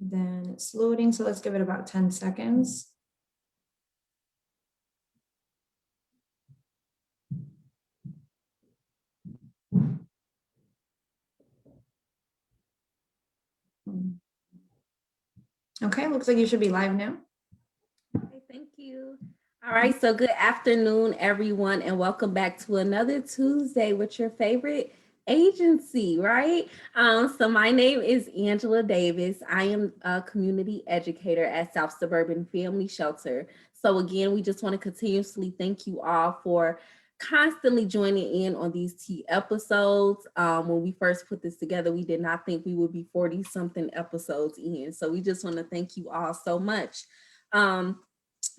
Then it's loading, so let's give it about 10 seconds. Okay, looks like you should be live now. Okay, thank you. All right, so good afternoon, everyone, and welcome back to another Tuesday with your favorite agency, right? So my name is Angela Davis. I am a community educator at South Suburban Family Shelter. So again, we just want to continuously thank you all for constantly joining in on these tea episodes. When we first put this together, we did not think we would be 40 something episodes in. So we just want to thank you all so much.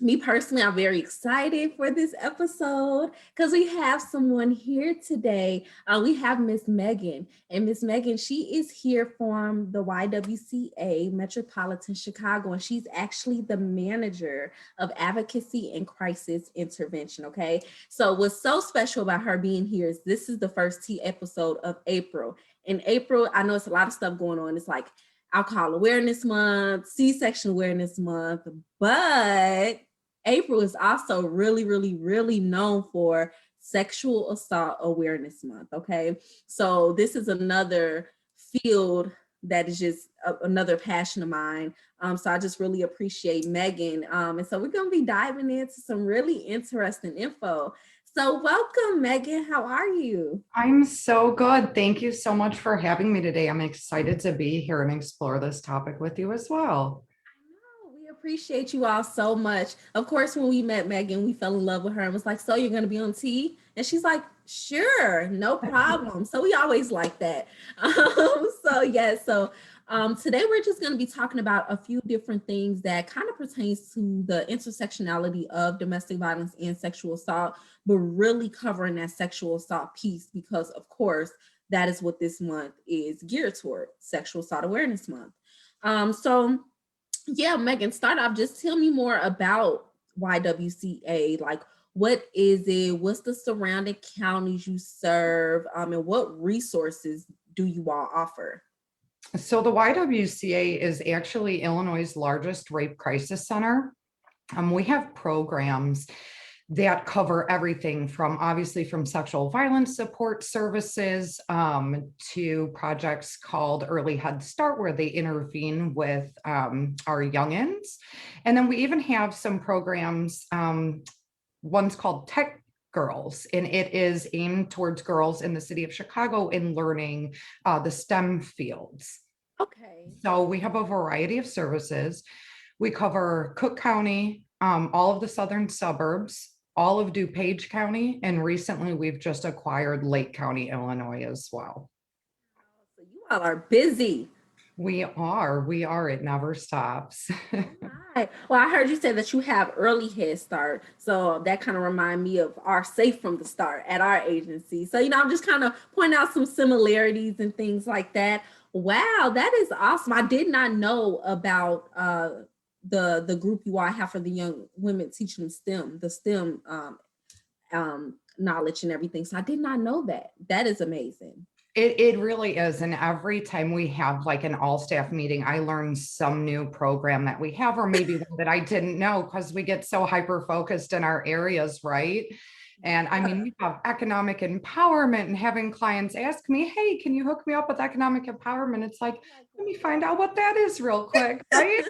Me personally, I'm very excited for this episode because we have someone here today. We have Miss Megan, and Miss Megan, she is here from the YWCA Metropolitan Chicago, and she's actually the manager of advocacy and crisis intervention. Okay, so what's so special about her being here is this is the first tea episode of April. In April, I know it's a lot of stuff going on. It's like Alcohol Awareness Month, C-section Awareness Month, but April is also really known for Sexual Assault Awareness Month, okay? So this is another field that is just another passion of mine. So I just really appreciate Megan. And so we're gonna be diving into some really interesting info. So welcome, Megan, how are you? I'm so good. Thank you so much for having me today. I'm excited to be here and explore this topic with you as well. We appreciate you all so much. Of course, when we met Megan, we fell in love with her and was like, so you're going to be on tea? And she's like, sure, no problem. So we always like that. Today we're just going to be talking about a few different things that kind of pertains to the intersectionality of domestic violence and sexual assault, but really covering that sexual assault piece because, of course, that is what this month is geared toward, Sexual Assault Awareness Month. Yeah, Megan, start off. Just tell me more about YWCA. Like, what is it? What's the surrounding counties you serve? And what resources do you all offer? So the YWCA is actually Illinois' largest rape crisis center. We have programs that cover everything from obviously from sexual violence support services to projects called Early Head Start, where they intervene with our youngins. And then we even have some programs, one's called Tech Girls, and it is aimed towards girls in the city of Chicago in learning the STEM fields. Okay. So we have a variety of services. We cover Cook County, all of the southern suburbs, all of DuPage County, and recently we've just acquired Lake County, Illinois as well. So you all are busy. We are, it never stops. Right. Well, I heard you say that you have early head start. So that kind of remind me of our Safe from the Start at our agency. So, I'm just kind of pointing out some similarities and things like that. Wow, that is awesome. I did not know about the group you all have for the young women, teaching them STEM knowledge and everything. So I did not know that. That is amazing. It really is. And every time we have like an all staff meeting, I learn some new program that we have, or maybe one that I didn't know, because we get so hyper focused in our areas, right? And I mean, we have economic empowerment, and having clients ask me, hey, can you hook me up with economic empowerment? It's like, let me find out what that is real quick, right?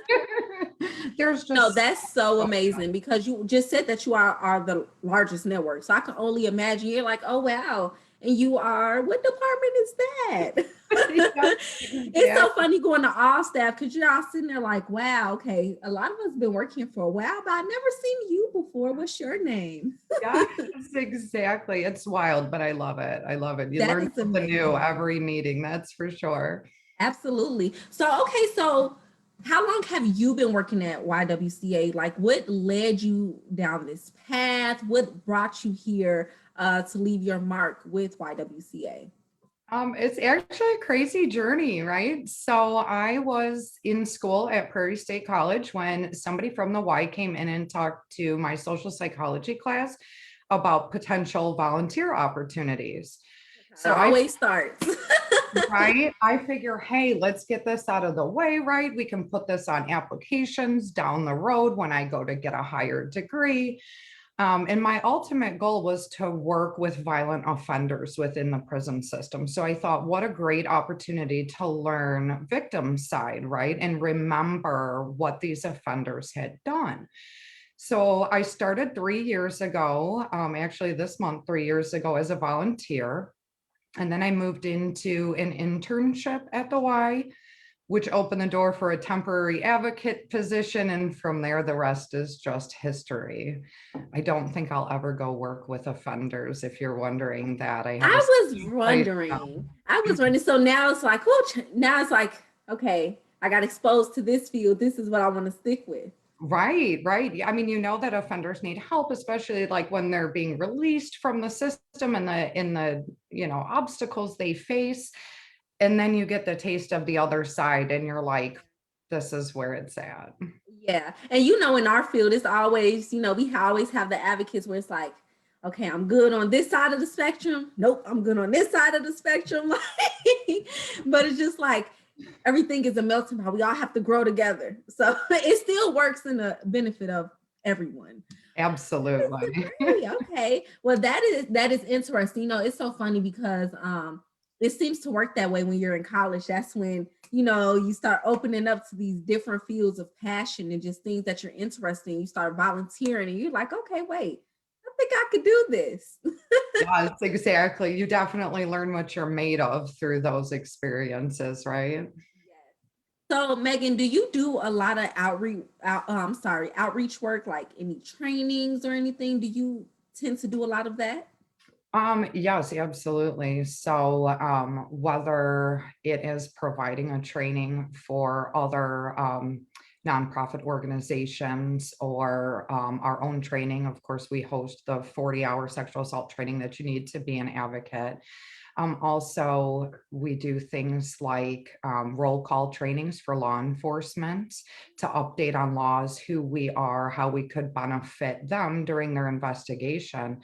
There's just no, that's so amazing, because you just said that you are the largest network. So I can only imagine you're like, oh, wow. And you are, what department is that? It's so funny going to all staff, because you're all sitting there like, wow, okay, a lot of us been working for a while, but I've never seen you before. What's your name? Yes, exactly. It's wild, but I love it. I love it. You learn something new every meeting, that's for sure. Absolutely. So how long have you been working at YWCA? Like, what led you down this path? What brought you here to leave your mark with YWCA? It's actually a crazy journey, right? So I was in school at Prairie State College when somebody from the Y came in and talked to my social psychology class about potential volunteer opportunities. So always starts. Right? I figure, hey, let's get this out of the way, right? We can put this on applications down the road when I go to get a higher degree. And my ultimate goal was to work with violent offenders within the prison system. So I thought, what a great opportunity to learn victim side, right? And remember what these offenders had done. So I started 3 years ago, actually this month, 3 years ago, as a volunteer. And then I moved into an internship at the Y, which opened the door for a temporary advocate position. And from there, the rest is just history. I don't think I'll ever go work with offenders, if you're wondering that. I have a I was place wondering. So now it's like, oh, now it's like, okay, I got exposed to this field. This is what I want to stick with. Right, right. I mean, you know that offenders need help, especially like when they're being released from the system and the obstacles they face. And then you get the taste of the other side and you're like, this is where it's at. Yeah. And in our field, it's always, we always have the advocates where it's like, okay, I'm good on this side of the spectrum. Nope, I'm good on this side of the spectrum. But it's just like everything is a melting pot. We all have to grow together. So it still works in the benefit of everyone. Absolutely. Okay. Well, that is interesting. It's so funny because it seems to work that way when you're in college. That's when, you start opening up to these different fields of passion and just things that you're interested in. You start volunteering and you're like, okay, wait, I think I could do this. Yes, exactly. You definitely learn what you're made of through those experiences, right? So Megan, do you do a lot of outreach work, like any trainings or anything? Do you tend to do a lot of that? Yes, absolutely. So, whether it is providing a training for other nonprofit organizations or our own training, of course, we host the 40-hour sexual assault training that you need to be an advocate. Also, we do things like roll call trainings for law enforcement to update on laws, who we are, how we could benefit them during their investigation.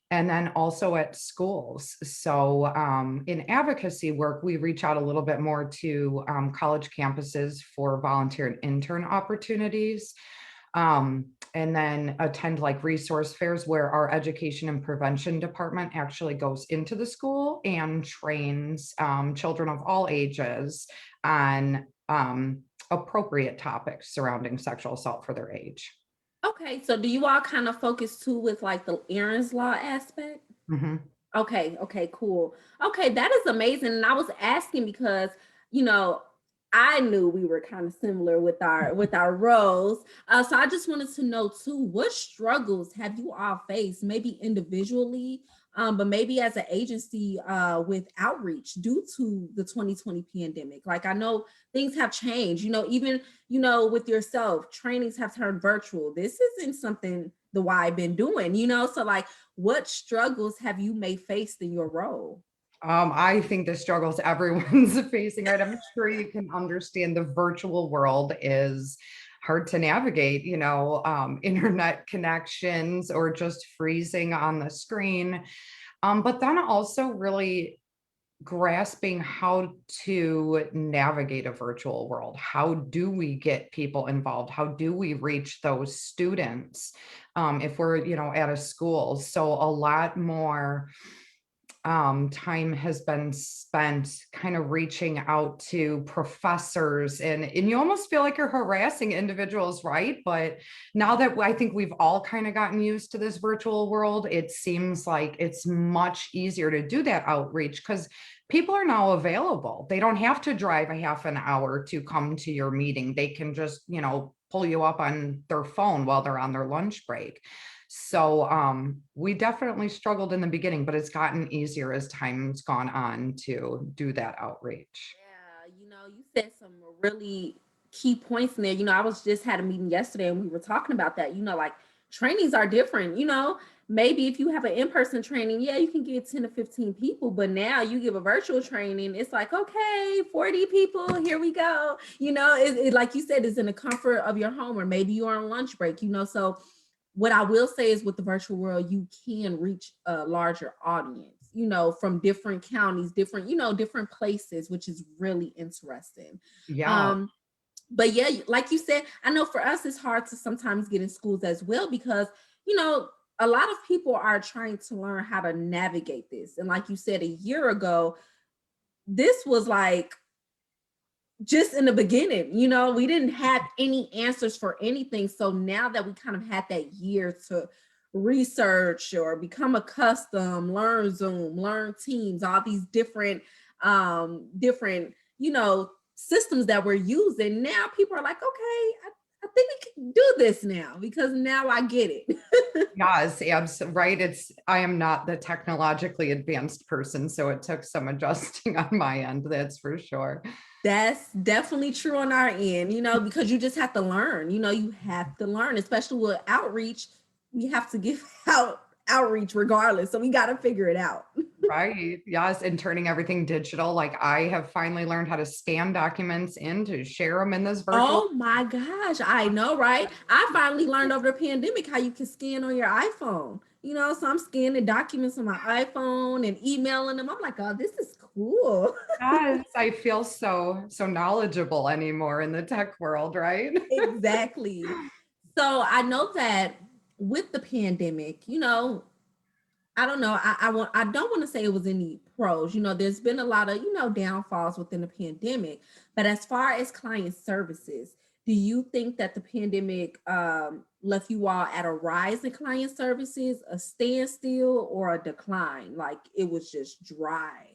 And then also at schools. So in advocacy work, we reach out a little bit more to college campuses for volunteer and intern opportunities. And then attend like resource fairs where our education and prevention department actually goes into the school and trains children of all ages on appropriate topics surrounding sexual assault for their age. Okay, so do you all kind of focus too with like the Aaron's Law aspect? Mhm. Okay, cool. Okay, that is amazing. And I was asking because, you know, I knew we were kind of similar with our roles. So I just wanted to know too, what struggles have you all faced, maybe individually, but maybe as an agency with outreach due to the 2020 pandemic? Like I know things have changed, even with yourself, trainings have turned virtual. This isn't something the Y been doing, so like what struggles have you may faced in your role? I think the struggles everyone's facing, right? I'm sure you can understand the virtual world is hard to navigate, internet connections or just freezing on the screen. But then also really grasping how to navigate a virtual world. How do we get people involved? How do we reach those students if we're, at a school? So a lot more time has been spent kind of reaching out to professors and you almost feel like you're harassing individuals, right? But now that I think we've all kind of gotten used to this virtual world, it seems like it's much easier to do that outreach because people are now available. They don't have to drive a half an hour to come to your meeting. They can just, pull you up on their phone while they're on their lunch break. So we definitely struggled in the beginning, but it's gotten easier as time's gone on to do that outreach. Yeah, you said some really key points in there. I was just had a meeting yesterday and we were talking about that. Like trainings are different. Maybe if you have an in-person training, yeah, you can get 10 to 15 people, but now you give a virtual training, it's like, okay, 40 people, here we go. It like you said, is in the comfort of your home, or maybe you're on lunch break, so what I will say is with the virtual world, you can reach a larger audience, from different counties, different, different places, which is really interesting. Yeah. But yeah, like you said, I know for us, it's hard to sometimes get in schools as well because, a lot of people are trying to learn how to navigate this. And like you said, a year ago, this was like just in the beginning, we didn't have any answers for anything. So now that we kind of had that year to research or become accustomed, learn Zoom, learn Teams, all these different, systems that we're using. Now people are like, okay, I think we can do this now because now I get it. Yes, absolutely. Right. I am not the technologically advanced person, so it took some adjusting on my end. That's for sure. That's definitely true on our end, because you just have to learn, you have to learn, especially with outreach. We have to give out outreach regardless. So we got to figure it out. Right. Yes. And turning everything digital. Like I have finally learned how to scan documents in to share them in this virtual. Oh my gosh. I know, right? I finally learned over the pandemic how you can scan on your iPhone. So I'm scanning documents on my iPhone and emailing them. I'm like, oh, this is cool. Yes, I feel so knowledgeable anymore in the tech world, right? Exactly. So I know that with the pandemic, I don't know. I don't want to say it was any pros. There's been a lot of, downfalls within the pandemic. But as far as client services, do you think that the pandemic left you all at a rise in client services, a standstill, or a decline? Like it was just dry?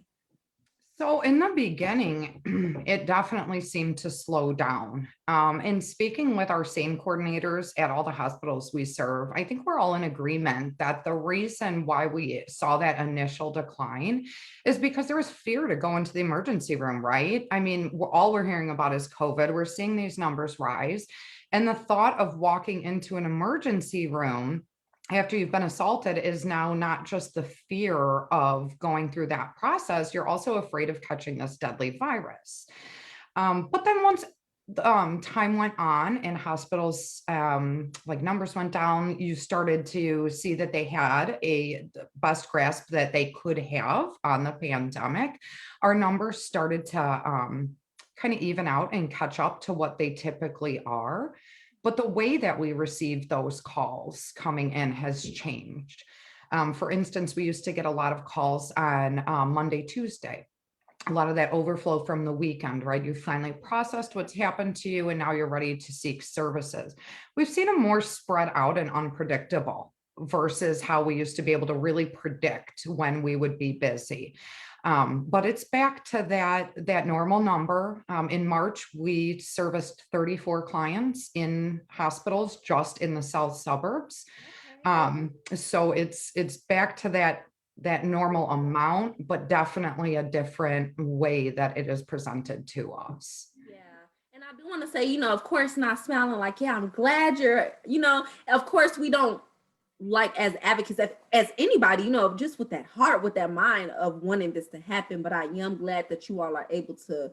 So in the beginning, it definitely seemed to slow down. And speaking with our SANE coordinators at all the hospitals we serve, I think we're all in agreement that the reason why we saw that initial decline is because there was fear to go into the emergency room, right? I mean, all we're hearing about is COVID. We're seeing these numbers rise. And the thought of walking into an emergency room after you've been assaulted is now not just the fear of going through that process, you're also afraid of catching this deadly virus. But then once time went on and hospitals, like numbers went down, you started to see that they had a best grasp that they could have on the pandemic. Our numbers started to kind of even out and catch up to what they typically are. But the way that we receive those calls coming in has changed. For instance, we used to get a lot of calls on Monday, Tuesday. A lot of that overflow from the weekend, right? You finally processed what's happened to you and now you're ready to seek services. We've seen them more spread out and unpredictable versus how we used to be able to really predict when we would be busy. But it's back to that normal number. In March, we serviced 34 clients in hospitals just in the south suburbs. So it's back to that normal amount, but definitely a different way that it is presented to us. Yeah. And I do want to say, of course, not smiling like, yeah, I'm glad you're, of course, we don't like as advocates, as anybody, just with that heart, with that mind of wanting this to happen. But I am glad that you all are able to,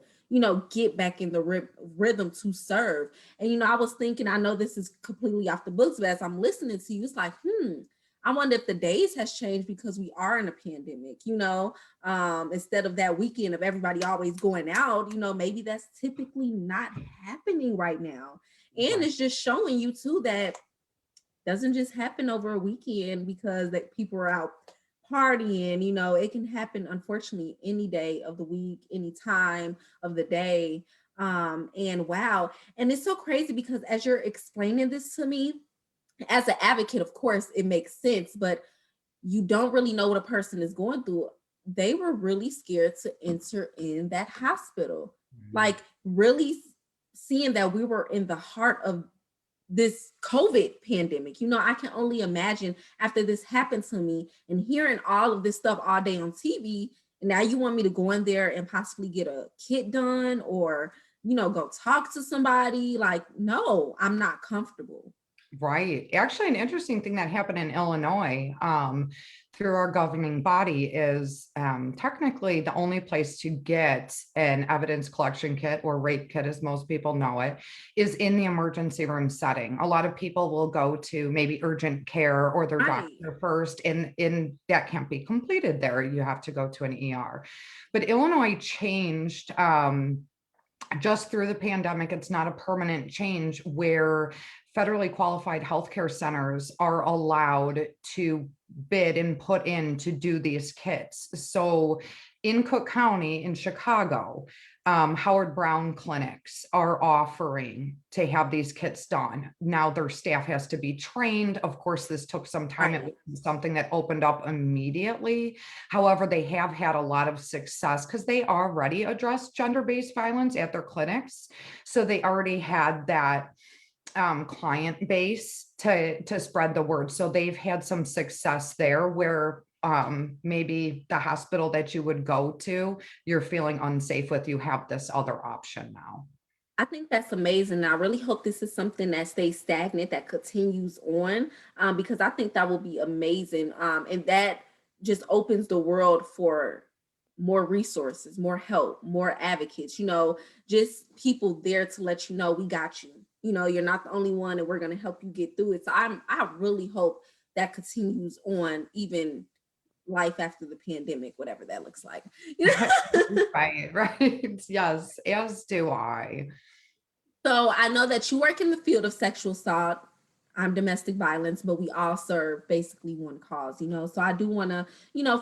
get back in the rhythm to serve. And, I was thinking, I know this is completely off the books, but as I'm listening to you, it's like, I wonder if the days has changed because we are in a pandemic, instead of that weekend of everybody always going out, maybe that's typically not happening right now. And it's just showing you too that doesn't just happen over a weekend because that people are out partying. It can happen, unfortunately, any day of the week, any time of the day. And wow. And it's so crazy because as you're explaining this to me, as an advocate, of course, it makes sense, but you don't really know what a person is going through. They were really scared to enter in that hospital, like really seeing that we were in the heart of this COVID pandemic. I can only imagine after this happened to me and hearing all of this stuff all day on TV. And now you want me to go in there and possibly get a kit done or, go talk to somebody. Like, no, I'm not comfortable. Right. Actually, an interesting thing that happened in Illinois, through our governing body is technically the only place to get an evidence collection kit, or rape kit as most people know it, is in the emergency room setting. A lot of people will go to maybe urgent care or their Right. doctor first, and that can't be completed there. You have to go to an ER. But Illinois changed just through the pandemic. It's not a permanent change, where federally qualified healthcare centers are allowed to bid and put in to do these kits. So in Cook County, in Chicago, Howard Brown clinics are offering to have these kits done. Now their staff has to be trained. Of course, this took some time. It was something that opened up immediately. However, they have had a lot of success because they already address gender-based violence at their clinics. So they already had that client base to spread the word. So they've had some success there, where maybe the hospital that you would go to, you're feeling unsafe with, you have this other option now. I think that's amazing. I really hope this is something that stays stagnant, that continues on, because I think that will be amazing. And that just opens the world for more resources, more help, more advocates, just people there to let you know, we got you. You're not the only one, and we're going to help you get through it. So I really hope that continues on, even life after the pandemic, whatever that looks like. Right. Yes, as do I. So I know that you work in the field of sexual assault. I'm domestic violence, but we all serve basically one cause, So I do want to,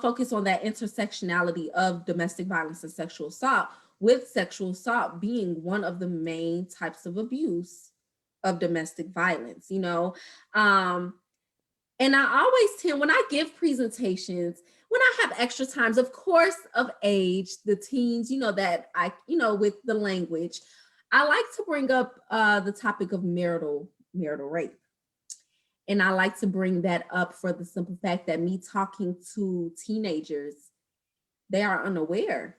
focus on that intersectionality of domestic violence and sexual assault, with sexual assault being one of the main types of abuse of domestic violence, and I always tend, when I give presentations, when I have extra times, of course, of age, the teens, that I, with the language, I like to bring up the topic of marital rape. And I like to bring that up for the simple fact that me talking to teenagers, they are unaware.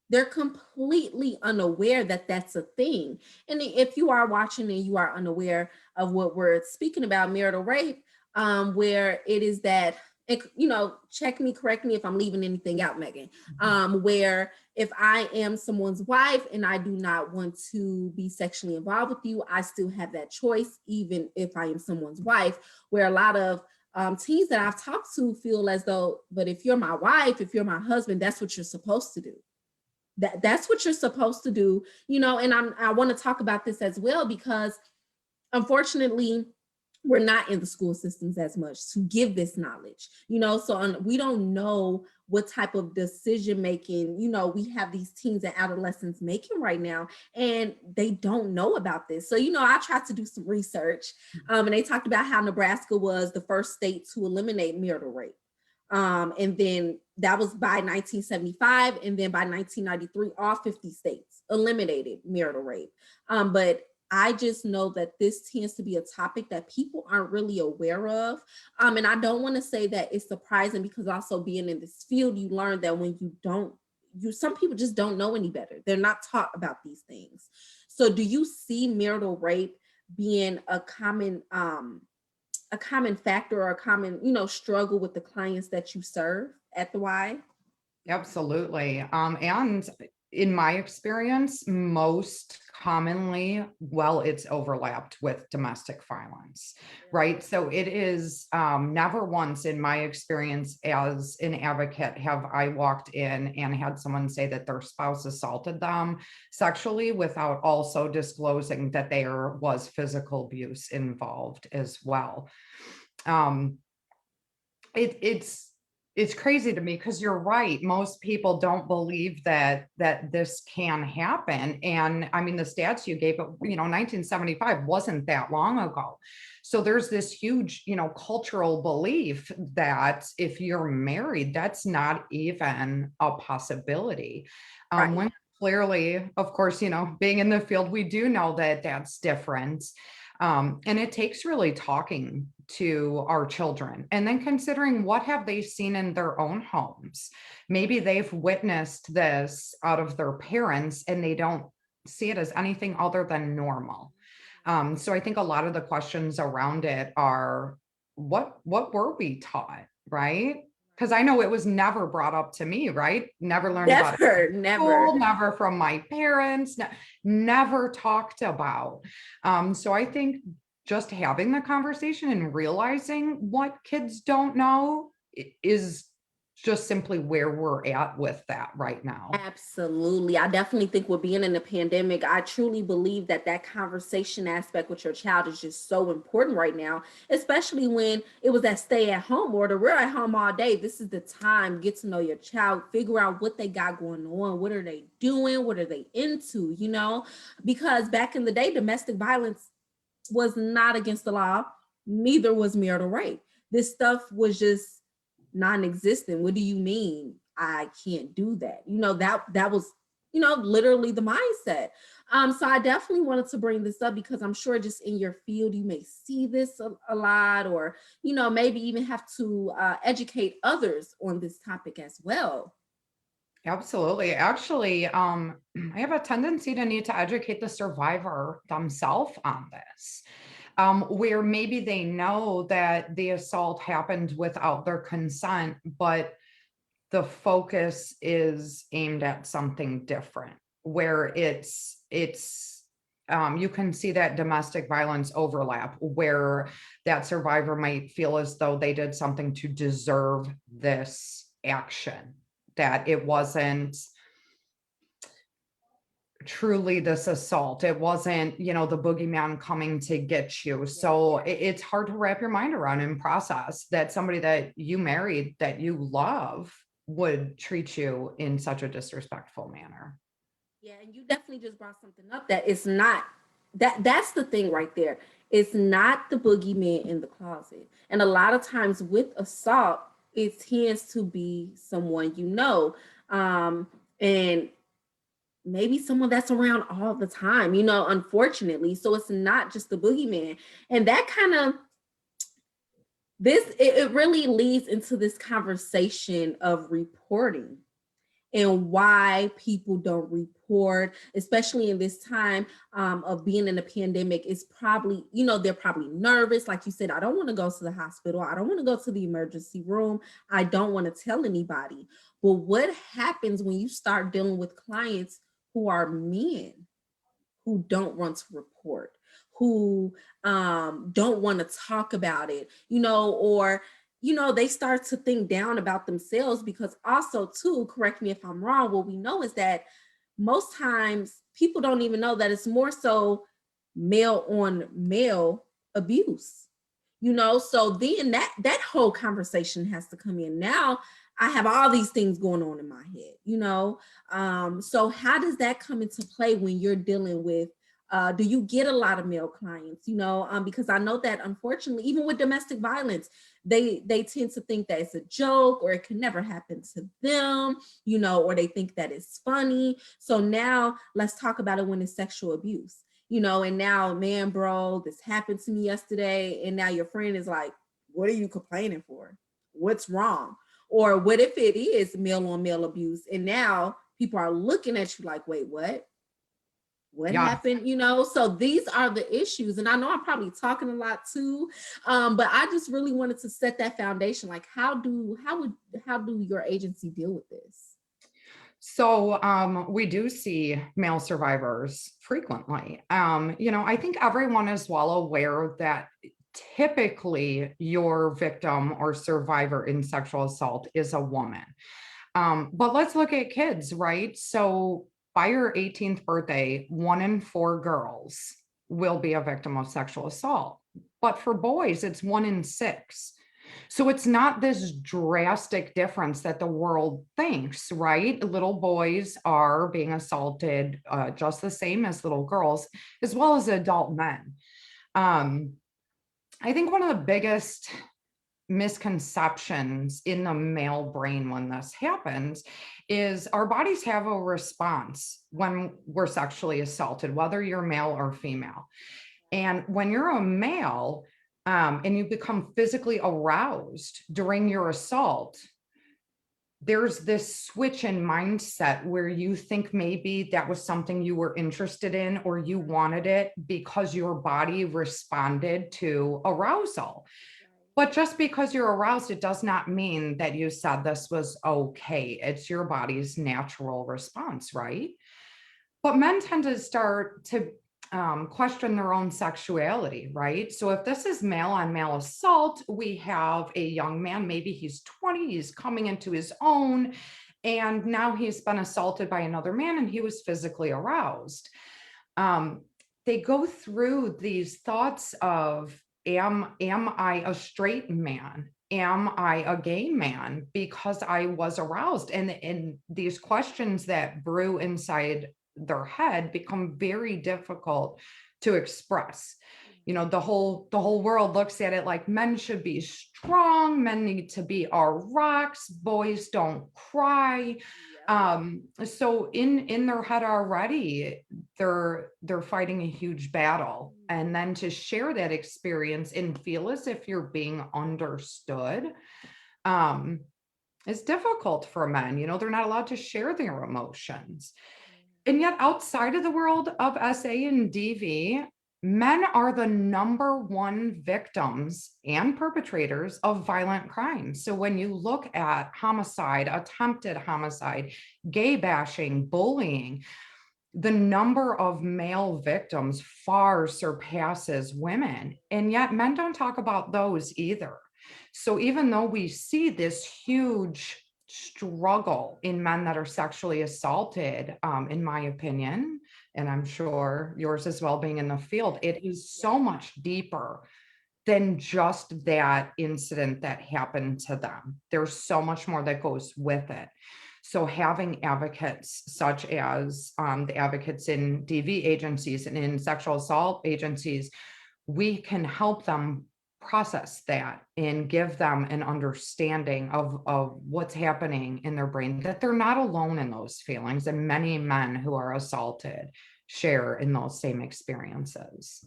They're completely unaware that that's a thing. And if you are watching and you are unaware of what we're speaking about, marital rape, where it is that, check me, correct me if I'm leaving anything out, Megan, where if I am someone's wife and I do not want to be sexually involved with you, I still have that choice, even if I am someone's wife, where a lot of teens that I've talked to feel as though, but if you're my wife, if you're my husband, that's what you're supposed to do. That's what you're supposed to do, and I want to talk about this as well, because unfortunately, we're not in the school systems as much to give this knowledge, so we don't know what type of decision making, we have these teens and adolescents making right now, and they don't know about this. So, I tried to do some research, and they talked about how Nebraska was the first state to eliminate marital rape. And then that was by 1975. And then by 1993, all 50 states eliminated marital rape. But I just know that this tends to be a topic that people aren't really aware of. And I don't want to say that it's surprising, because also being in this field, you learn that when some people just don't know any better. They're not taught about these things. So do you see marital rape being a common factor, or a common, struggle with the clients that you serve at the Y? Absolutely. And in my experience, most commonly, it's overlapped with domestic violence, right? So it is never once in my experience as an advocate have I walked in and had someone say that their spouse assaulted them sexually without also disclosing that there was physical abuse involved as well. It's crazy to me, because you're right. Most people don't believe that this can happen. And I mean, the stats you gave, 1975 wasn't that long ago. So there's this huge, cultural belief that if you're married, that's not even a possibility. Right. When clearly, of course, being in the field, we do know that that's different. And it takes really talking to our children, and then considering what have they seen in their own homes. Maybe they've witnessed this out of their parents, and they don't see it as anything other than normal. So I think a lot of the questions around it are, what were we taught, right? Because I know it was never brought up to me, right? Never learned about it. Never. School, never from my parents, never talked about. So I think just having the conversation and realizing what kids don't know is just simply where we're at with that right now. Absolutely. I definitely think with being in the pandemic, I truly believe that that conversation aspect with your child is just so important right now, especially when it was that stay at home order. We're at home all day. This is the time, get to know your child, figure out what they got going on. What are they doing? What are they into? Because back in the day, domestic violence was not against the law. Neither was marital rape. This stuff was just non-existent. What do you mean I can't do that? That was literally the mindset. So I definitely wanted to bring this up because I'm sure just in your field you may see this a lot, or maybe even have to educate others on this topic as well. Absolutely. Actually, I have a tendency to need to educate the survivor themselves on this, where maybe they know that the assault happened without their consent, but the focus is aimed at something different, where you can see that domestic violence overlap, where that survivor might feel as though they did something to deserve this action, that it wasn't truly this assault. It wasn't, the boogeyman coming to get you. So it's hard to wrap your mind around and process that somebody that you married, that you love, would treat you in such a disrespectful manner. Yeah, and you definitely just brought something up that it's not that's the thing right there. It's not the boogeyman in the closet. And a lot of times with assault, it tends to be someone and maybe someone that's around all the time, unfortunately. So it's not just the boogeyman. And that kind of it really leads into this conversation of reporting and why people don't report, especially in this time of being in a pandemic. Is probably, they're probably nervous. Like you said, I don't want to go to the hospital. I don't want to go to the emergency room. I don't want to tell anybody. But what happens when you start dealing with clients who are men who don't want to report, who don't want to talk about it, or they start to think down about themselves? Because also too, correct me if I'm wrong, what we know is that most times people don't even know that it's more so male on male abuse, so then that whole conversation has to come in. Now I have all these things going on in my head. So how does that come into play when you're dealing with do you get a lot of male clients, because I know that unfortunately, even with domestic violence, they tend to think that it's a joke, or it can never happen to them, or they think that it's funny. So now let's talk about it when it's sexual abuse, and now, man, bro, this happened to me yesterday. And now your friend is like, what are you complaining for? What's wrong? Or what if it is male on male abuse? And now people are looking at you like, wait, what happened? So these are the issues. And I know I'm probably talking a lot too, but I just really wanted to set that foundation. Like, how do your agency deal with this? So we do see male survivors frequently. I think everyone is well aware that typically your victim or survivor in sexual assault is a woman. But let's look at kids, right? So by your 18th birthday, 1 in 4 girls will be a victim of sexual assault. But for boys, it's 1 in 6. So it's not this drastic difference that the world thinks, right? Little boys are being assaulted just the same as little girls, as well as adult men. I think one of the biggest misconceptions in the male brain when this happens is our bodies have a response when we're sexually assaulted, whether you're male or female. And when you're a male and you become physically aroused during your assault, there's this switch in mindset where you think maybe that was something you were interested in, or you wanted it because your body responded to arousal. But just because you're aroused, it does not mean that you said this was okay. It's your body's natural response, right? But men tend to start to question their own sexuality, right? So if this is male on male assault, we have a young man, maybe he's 20, he's coming into his own, and now he's been assaulted by another man and he was physically aroused. They go through these thoughts of, am I a straight man? Am I a gay man because I was aroused? And these questions that brew inside their head become very difficult to express. You know, the whole world looks at it like men should be strong, men need to be our rocks, boys don't cry. So in their head already, they're fighting a huge battle. And then to share that experience and feel as if you're being understood, is difficult for men. You know, they're not allowed to share their emotions. And yet outside of the world of SA and DV, men are the number one victims and perpetrators of violent crime. So when you look at homicide, attempted homicide, gay bashing, bullying, the number of male victims far surpasses women. And yet men don't talk about those either. So even though we see this huge struggle in men that are sexually assaulted, in my opinion, and I'm sure yours as well, being in the field, it is so much deeper than just that incident that happened to them. There's so much more that goes with it. So having advocates such as the advocates in DV agencies and in sexual assault agencies, we can help them process that and give them an understanding of what's happening in their brain, that they're not alone in those feelings. And many men who are assaulted share in those same experiences.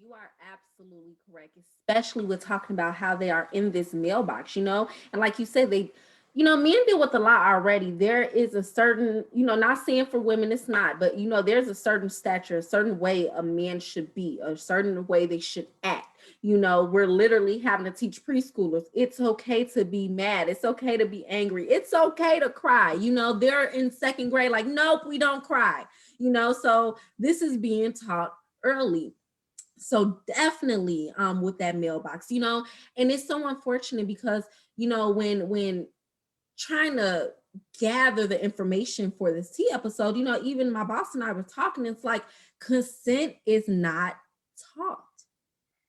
You are absolutely correct, especially with talking about how they are in this mailbox, you know, and like you said, they, you know, men deal with a lot already. There is a certain, you know, not saying for women it's not, but you know, there's a certain stature, a certain way a man should be, a certain way they should act. You know, we're literally having to teach preschoolers, it's okay to be mad, it's okay to be angry, it's okay to cry. You know, they're in second grade, like, nope, we don't cry, you know, so this is being taught early. So definitely with that mailbox, you know, and it's so unfortunate because, you know, when trying to gather the information for this tea episode, you know, even my boss and I were talking, it's like consent is not taught.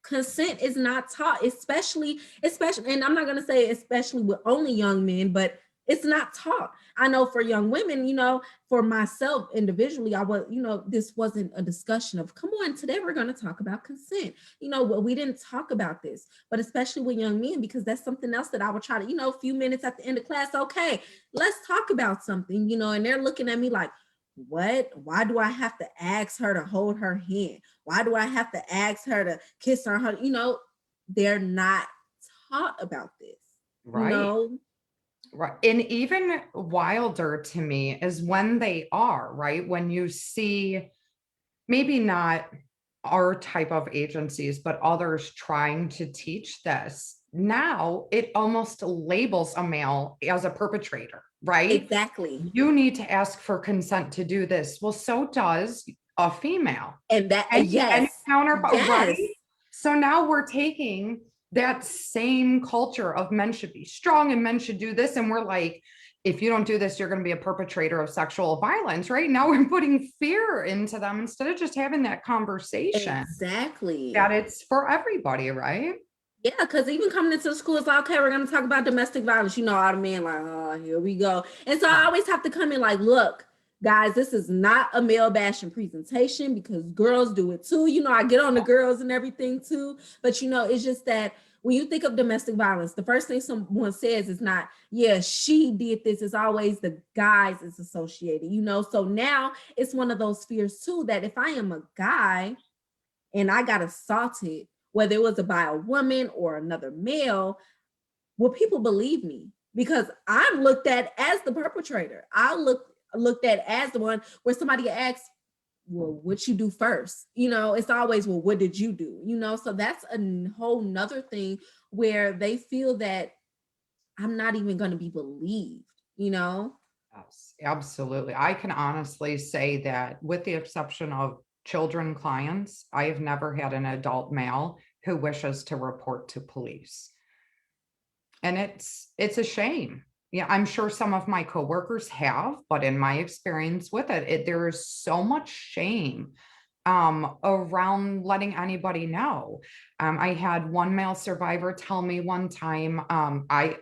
Consent is not taught, especially, and I'm not going to say especially with only young men, but it's not taught. I know for young women, you know, for myself individually, I was, you know, this wasn't a discussion of, come on, today we're going to talk about consent. You know, well, we didn't talk about this, but especially with young men, because that's something else that I would try to, you know, a few minutes at the end of class, okay, let's talk about something, you know, and they're looking at me like, what? Why do I have to ask her to hold her hand? Why do I have to ask her to kiss her? You know, they're not taught about this. Right. You know? Right. And even wilder to me is when they are, right? When you see maybe not our type of agencies, but others trying to teach this. Now it almost labels a male as a perpetrator, right? Exactly. You need to ask for consent to do this. Well, so does a female. And that, And yes. counterpart, Yes. right? So now we're taking that same culture of men should be strong and men should do this. And we're like, if you don't do this, you're going to be a perpetrator of sexual violence, right? Now we're putting fear into them instead of just having that conversation. Exactly. That it's for everybody, right? Yeah, because even coming into the school, it's like, okay, we're going to talk about domestic violence. You know, all the men like, oh, here we go. And so I always have to come in like, look, guys, this is not a male bashing presentation because girls do it too. You know, I get on the girls and everything too. But, you know, it's just that when you think of domestic violence, the first thing someone says is not, yeah, she did this. It's always the guys is associated, you know. So now it's one of those fears too, that if I am a guy and I got assaulted, whether it was by a woman or another male, will people believe me? Because I'm looked at as the perpetrator. I looked at as the one where somebody asks, well, what you do first? It's always, well, what did you do? So that's a whole nother thing where they feel that I'm not even going to be believed, Yes, absolutely. I can honestly say that with the exception of children clients, I have never had an adult male who wishes to report to police. And it's a shame. Yeah, I'm sure some of my coworkers have, but in my experience with it, there is so much shame around letting anybody know. I had one male survivor tell me one time, I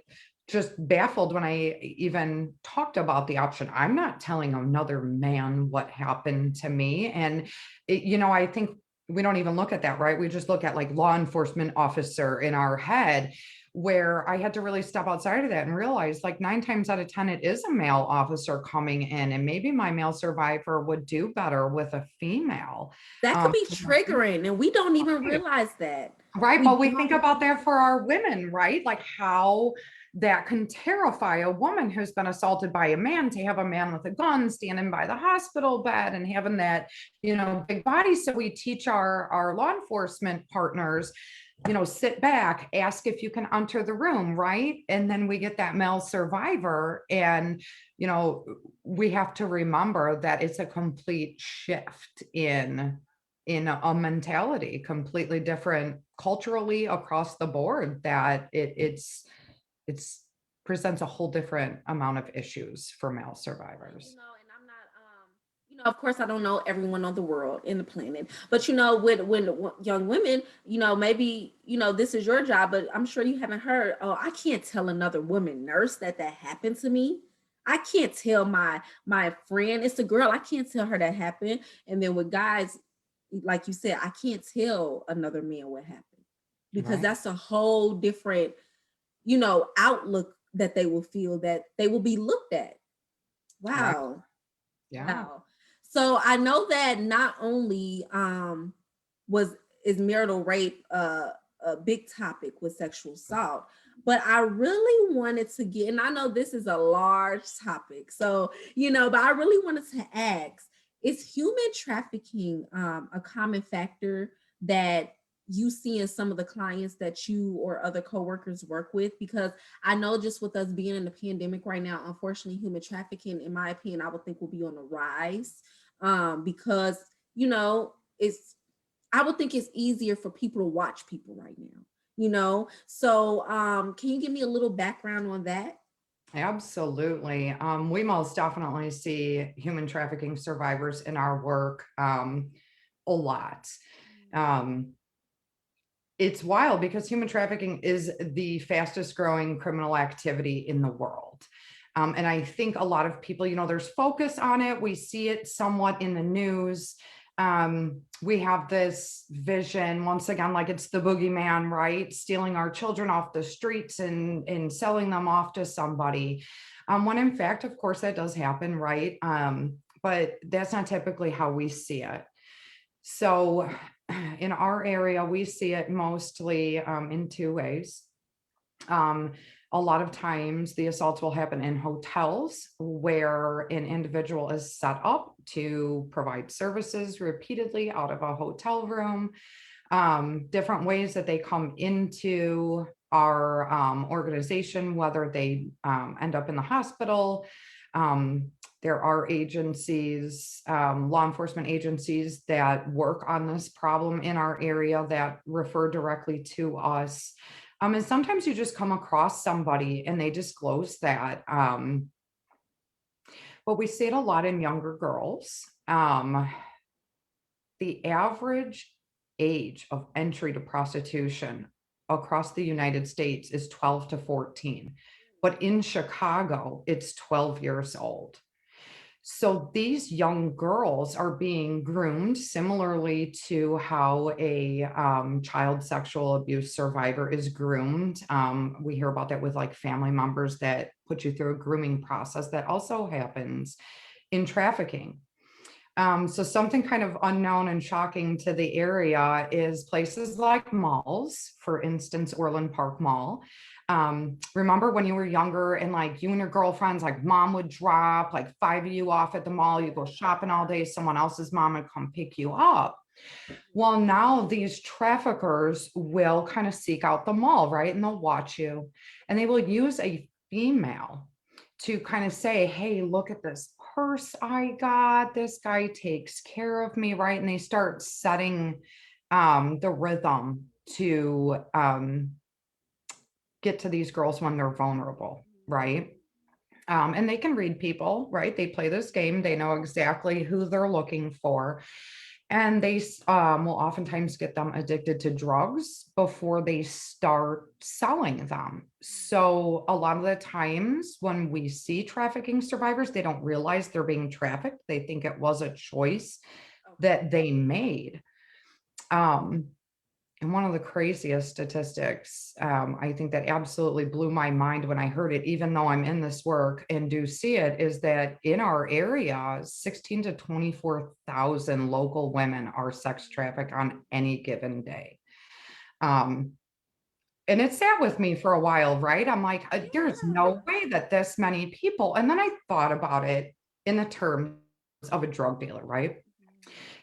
just baffled when I even talked about the option. I'm not telling another man what happened to me. And, I think we don't even look at that, right? We just look at like law enforcement officer in our head, where I had to really step outside of that and realize like 9 times out of 10, it is a male officer coming in, and maybe my male survivor would do better with a female. That could be To triggering, and we don't even realize that. Right. But we think about that for our women, right? Like how that can terrify a woman who's been assaulted by a man, to have a man with a gun standing by the hospital bed and having that, big body. So we teach our law enforcement partners, sit back, ask if you can enter the room, right? And then we get that male survivor, and, we have to remember that it's a complete shift in a mentality, completely different culturally across the board, that it's presents a whole different amount of issues for male survivors. And I'm not, of course, I don't know everyone on the world in the planet, but when young women, maybe, this is your job, but I'm sure you haven't heard, oh, I can't tell another woman nurse that happened to me. I can't tell my friend, it's a girl, I can't tell her that happened. And then with guys, like you said, I can't tell another man what happened, because Right. that's a whole different, outlook that they will feel, that they will be looked at. Wow. Right. Yeah. Wow. So I know that not only is marital rape a big topic with sexual assault, but I really wanted to get, and I know this is a large topic, so but I really wanted to ask, is human trafficking a common factor that you see in some of the clients that you or other coworkers work with? Because I know just with us being in the pandemic right now, unfortunately, human trafficking, in my opinion, I would think will be on the rise, because, I would think it's easier for people to watch people right now, So can you give me a little background on that? Absolutely. We most definitely see human trafficking survivors in our work a lot. It's wild because human trafficking is the fastest growing criminal activity in the world. And I think a lot of people, there's focus on it. We see it somewhat in the news. We have this vision, once again, like it's the boogeyman, right? Stealing our children off the streets and selling them off to somebody. When in fact, of course, that does happen, right? But that's not typically how we see it. So in our area, we see it mostly in 2 ways. A lot of times the assaults will happen in hotels where an individual is set up to provide services repeatedly out of a hotel room. Different ways that they come into our organization, whether they end up in the hospital. There are agencies, law enforcement agencies that work on this problem in our area that refer directly to us. And sometimes you just come across somebody and they disclose that. But we see it a lot in younger girls. The average age of entry to prostitution across the United States is 12 to 14. But in Chicago, it's 12 years old. So these young girls are being groomed similarly to how a child sexual abuse survivor is groomed. We hear about that with like family members that put you through a grooming process that also happens in trafficking. So something kind of unknown and shocking to the area is places like malls, for instance, Orland Park Mall. Remember when you were younger and like you and your girlfriends, like mom would drop like 5 of you off at the mall, you go shopping all day, someone else's mom would come pick you up. Well, now these traffickers will kind of seek out the mall, right? And they'll watch you and they will use a female to kind of say, hey, look at this purse I got. This guy takes care of me, right? And they start setting the rhythm to get to these girls when they're vulnerable, right? And they can read people, right? They play this game. They know exactly who they're looking for. And they will oftentimes get them addicted to drugs before they start selling them. So a lot of the times when we see trafficking survivors, they don't realize they're being trafficked. They think it was a choice that they made. And one of the craziest statistics, I think that absolutely blew my mind when I heard it, even though I'm in this work and do see it, is that in our area, 16 to 24,000 local women are sex trafficked on any given day. And it sat with me for a while, right? I'm like, there's no way that this many people. And then I thought about it in the terms of a drug dealer, right?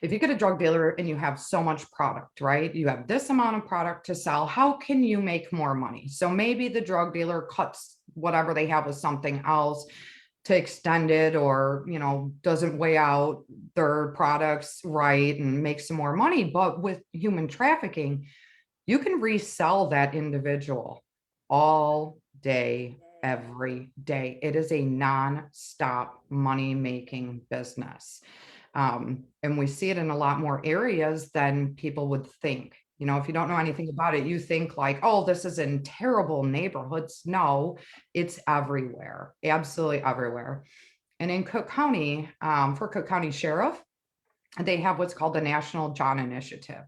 If you get a drug dealer and you have so much product, right? You have this amount of product to sell. How can you make more money? So maybe the drug dealer cuts whatever they have with something else to extend it, or, you know, doesn't weigh out their products right and make some more money. But with human trafficking, you can resell that individual all day, every day. It is a non-stop money-making business. And we see it in a lot more areas than people would think. You know, if you don't know anything about it, you think like, oh, this is in terrible neighborhoods. No, it's everywhere, absolutely everywhere. And in Cook County, for Cook County Sheriff, they have what's called the National John Initiative.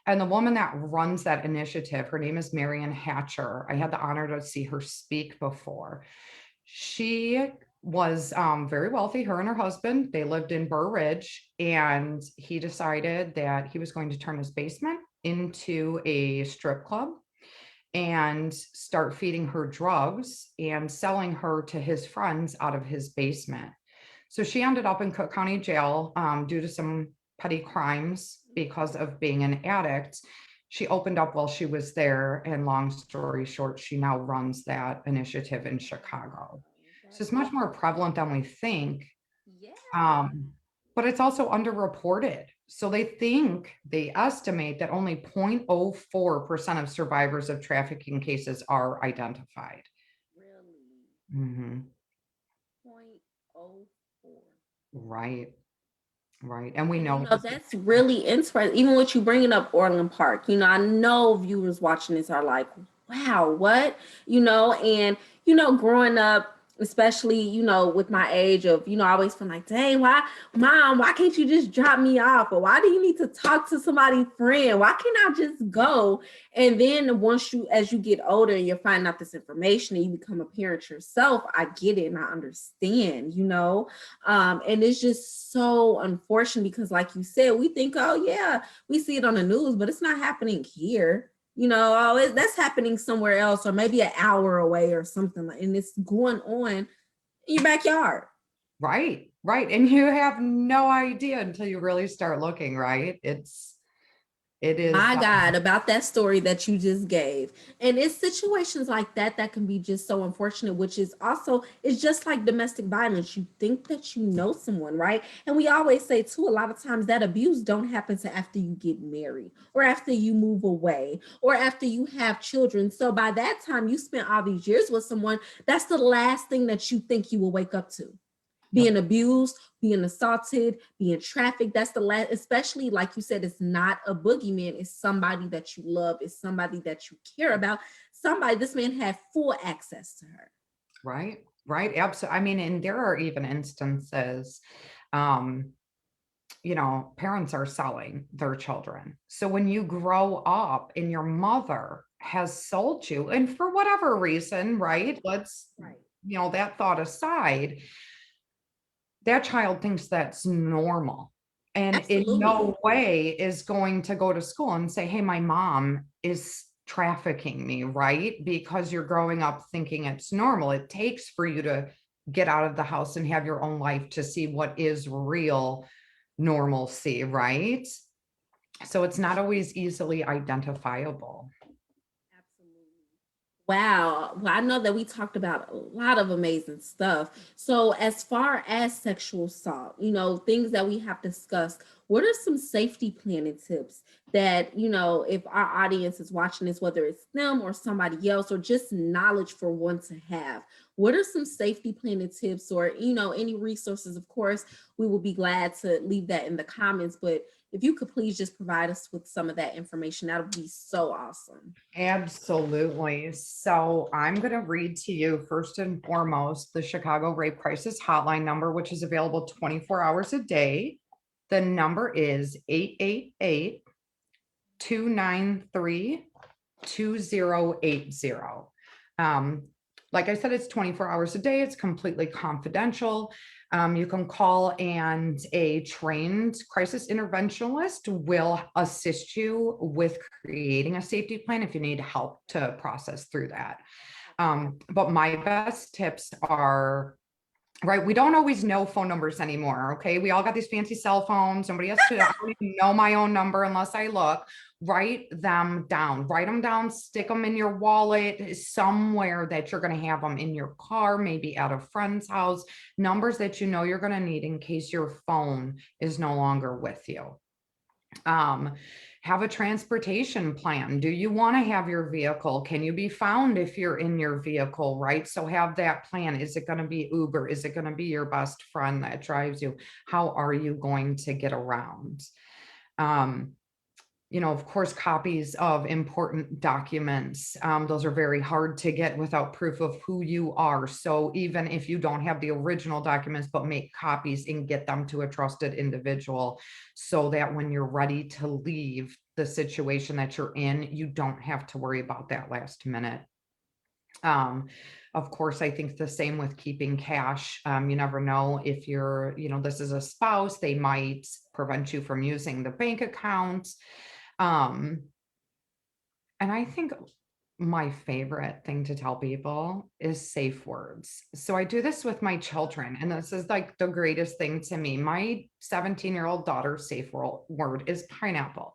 And the woman that runs that initiative, her name is Marion Hatcher. I had the honor to see her speak before. She was very wealthy, her and her husband. They lived in Burr Ridge, and he decided that he was going to turn his basement into a strip club and start feeding her drugs and selling her to his friends out of his basement. So she ended up in Cook County Jail due to some petty crimes because of being an addict. She opened up while she was there, and long story short, she now runs that initiative in Chicago. So it's much more prevalent than we think. Yeah. But it's also underreported. So they estimate that only 0.04% of survivors of trafficking cases are identified. Really? Mhm. 0.04. Right. Right. And we And you know know, that's really interesting. Even with you bringing up Orland Park, you know, I know viewers watching this are like, wow, what? You know, and, you know, growing up, especially, you know, with my age of, you know, I always feel like, dang, why, mom, why can't you just drop me off? Or why do you need to talk to somebody's friend? Why can't I just go? And then once you, as you get older and you're finding out this information and you become a parent yourself, I get it and I understand, you know. And it's just so unfortunate because, like you said, we think, oh, yeah, we see it on the news, but it's not happening here. You know, oh, that's happening somewhere else, or maybe an hour away or something, and it's going on in your backyard. right, right. And you have no idea until you really start looking, right? It is My God, about that story that you just gave. And it's situations like that that can be just so unfortunate, which is also, it's just like domestic violence. You think that you know someone, right? And we always say too, a lot of times that abuse don't happen to after you get married or after you move away or after you have children. So by that time you spent all these years with someone, that's the last thing that you think you will wake up to. Being abused, being assaulted, being trafficked. That's the last, especially like you said, it's not a boogeyman. It's somebody that you love. It's somebody that you care about. Somebody, this man had full access to her. right, right. Absolutely. I mean, and there are even instances, um, you know, parents are selling their children. So when you grow up and your mother has sold you, and for whatever reason, right? Let's, Right. you know, that thought aside, that child thinks that's normal. And in Absolutely. no way is going to go to school and say, hey, my mom is trafficking me, right? Because you're growing up thinking it's normal. It takes for you to get out of the house and have your own life to see what is real normalcy, right? So it's not always easily identifiable. Absolutely. Wow. Well, I know that we talked about a lot of amazing stuff. So, as far as sexual assault, things that we have discussed, what are some safety planning tips that, if our audience is watching this, whether it's them or somebody else, or just knowledge for one to have? What are some safety planning tips or, any resources? Of course, we will be glad to leave that in the comments, but if you could please just provide us with some of that information, that would be so awesome. Absolutely. So I'm going to read to you first and foremost the Chicago Rape Crisis Hotline number, which is available 24 hours a day. The number is 888-293-2080. Like I said, it's 24 hours a day. It's completely confidential. You can call and a trained crisis interventionist will assist you with creating a safety plan if you need help to process through that. But my best tips are, right, we don't always know phone numbers anymore, okay? We all got these fancy cell phones. Somebody has to, I don't even know my own number unless I look. Write them down, stick them in your wallet, somewhere that you're going to have them in your car, maybe at a friend's house, numbers that you know you're going to need in case your phone is no longer with you. Have a transportation plan. Do you want to have your vehicle? Can you be found if you're in your vehicle, right? So have that plan. Is it going to be Uber? Is it going to be your best friend that drives you? How are you going to get around? Of course, copies of important documents. Those are very hard to get without proof of who you are. So even if you don't have the original documents, but make copies and get them to a trusted individual so that when you're ready to leave the situation that you're in, you don't have to worry about that last minute. Of course, I think the same with keeping cash. You never know if you're, this is a spouse, they might prevent you from using the bank account. And I think my favorite thing to tell people is safe words. So I do this with my children, and this is like the greatest thing to me. My 17-year-old daughter's safe word is pineapple.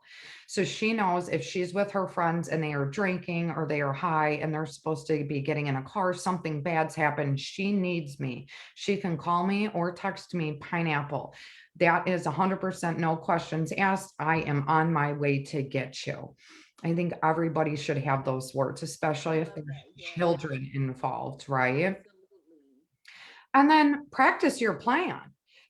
So she knows if she's with her friends and they are drinking or they are high and they're supposed to be getting in a car, something bad's happened, she needs me. She can call me or text me pineapple. That is 100% no questions asked. I am on my way to get you. I think everybody should have those words, especially if there's children involved, right? Absolutely. And then practice your plan.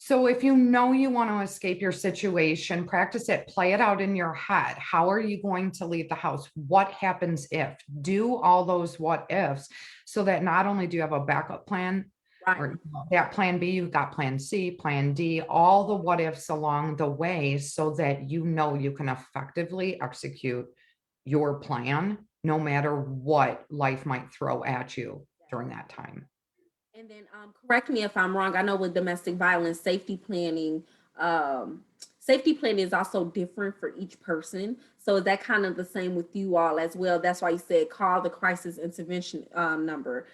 So if you know you want to escape your situation, practice it, play it out in your head. How are you going to leave the house? What happens if? Do all those what ifs so that not only do you have a backup plan, Right. or that plan B, you've got plan C, plan D, all the what ifs along the way so that you know you can effectively execute your plan no matter what life might throw at you during that time. And then correct me if I'm wrong. I know with domestic violence, safety planning is also different for each person. So is that kind of the same with you all as well? That's why you said call the crisis intervention number,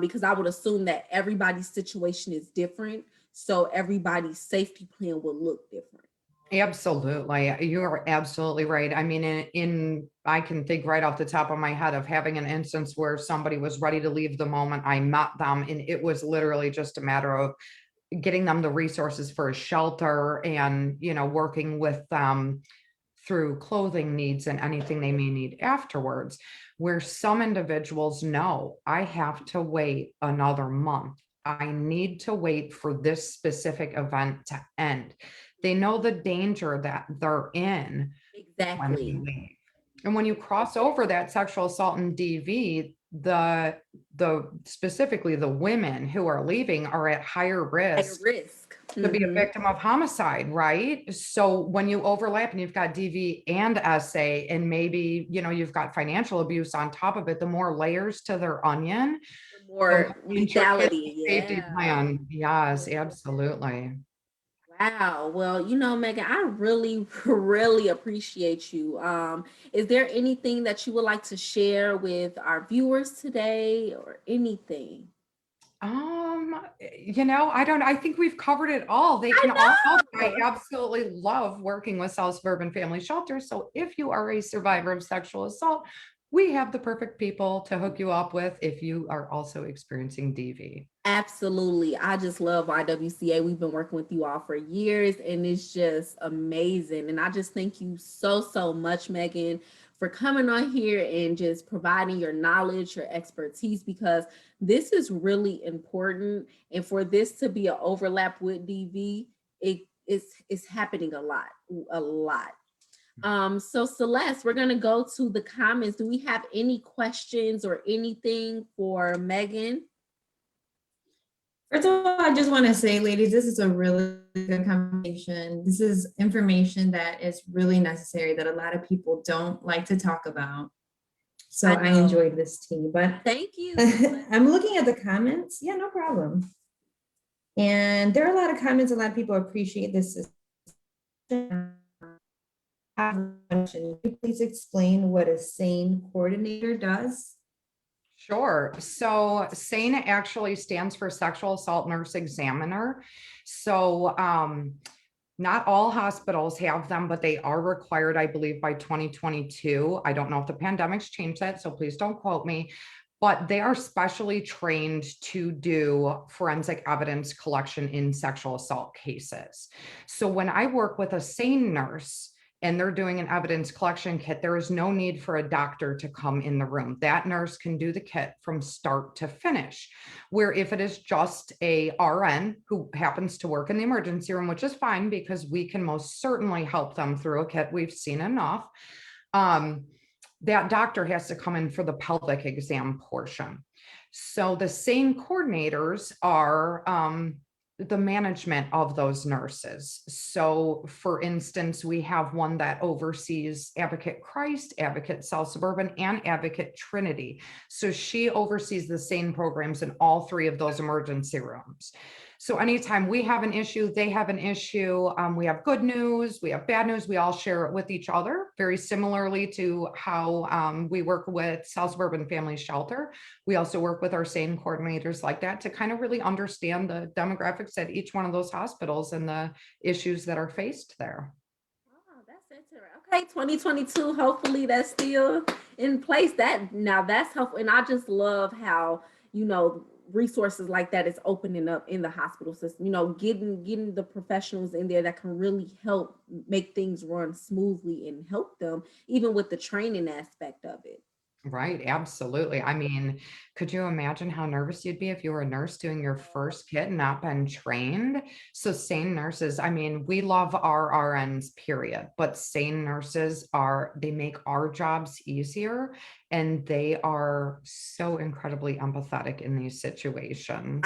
because I would assume that everybody's situation is different. So everybody's safety plan will look different. Absolutely. You are absolutely right. I mean, I can think right off the top of my head of having an instance where somebody was ready to leave the moment I met them. And it was literally just a matter of getting them the resources for a shelter and, working with them through clothing needs and anything they may need afterwards, where some individuals know I have to wait another month. I need to wait for this specific event to end. They know the danger that they're in when they Exactly. leave. And when you cross over that sexual assault and DV, the specifically the women who are leaving are at higher risk to be a victim of homicide, right? So when you overlap and you've got DV and SA, and maybe, you've got financial abuse on top of it, the more layers to their onion, More the intricate lethality. safety Yeah. plan. Yes, absolutely. Wow. Well, Megan, I really, really appreciate you. Is there anything that you would like to share with our viewers today or anything? I don't, I think we've covered it all. They can all help. I Oh, absolutely love working with South Suburban Family Shelter. So if you are a survivor of sexual assault, we have the perfect people to hook you up with if you are also experiencing DV. absolutely. I just love YWCA. We've been working with you all for years and it's just amazing. And I just thank you so, so much, Megan, for coming on here and just providing your knowledge, your expertise, because this is really important. And for this to be an overlap with DV, it's happening a lot, a lot. So Celeste, we're gonna go to the comments. Do we have any questions or anything for Megan? First of all, I just want to say, ladies, this is a really good conversation. This is information that is really necessary that a lot of people don't like to talk about. So I know. enjoyed this tea, but Thank you. I'm looking at the comments. Yeah, no problem. And there are a lot of comments. A lot of people appreciate this. Can you please explain what a SANE coordinator does? Sure. So SANE actually stands for Sexual Assault Nurse Examiner. So not all hospitals have them, but they are required, I believe, by 2022. I don't know if the pandemic's changed that, so please don't quote me. But they are specially trained to do forensic evidence collection in sexual assault cases. So when I work with a SANE nurse, and they're doing an evidence collection kit, there is no need for a doctor to come in the room. That nurse can do the kit from start to finish. Where if it is just a RN who happens to work in the emergency room, which is fine because we can most certainly help them through a kit, we've seen enough. That doctor has to come in for the pelvic exam portion. So the SANE coordinators are the management of those nurses. So for instance, we have one that oversees Advocate Christ, Advocate South Suburban, and Advocate Trinity. So she oversees the SANE programs in all three of those emergency rooms. So anytime we have an issue, they have an issue, we have good news, we have bad news, we all share it with each other, very similarly to how we work with South Suburban Family Shelter. We also work with our SANE coordinators like that to kind of really understand the demographics at each one of those hospitals and the issues that are faced there. Oh, that's interesting. Okay, 2022. Hopefully that's still in place. That's helpful. And I just love how, resources like that is opening up in the hospital system, getting the professionals in there that can really help make things run smoothly and help them, even with the training aspect of it. Right, absolutely. I mean, could you imagine how nervous you'd be if you were a nurse doing your first kit and not been trained? So SANE nurses, I mean, we love our RNs, period, but SANE nurses they make our jobs easier and they are so incredibly empathetic in these situations.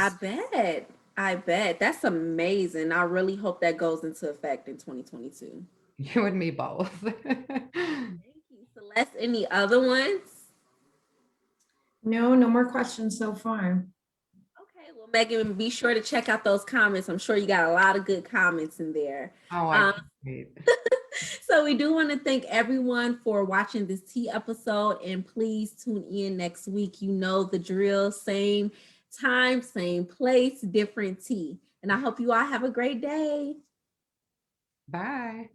I bet. That's amazing. I really hope that goes into effect in 2022. You and me both. Thank you. Celeste, any other ones? No more questions so far. Okay, well, Megan, be sure to check out those comments. I'm sure you got a lot of good comments in there. Oh, I can't wait. So we do want to thank everyone for watching this tea episode, and please tune in next week. You know the drill, same time, same place, different tea. And I hope you all have a great day. Bye.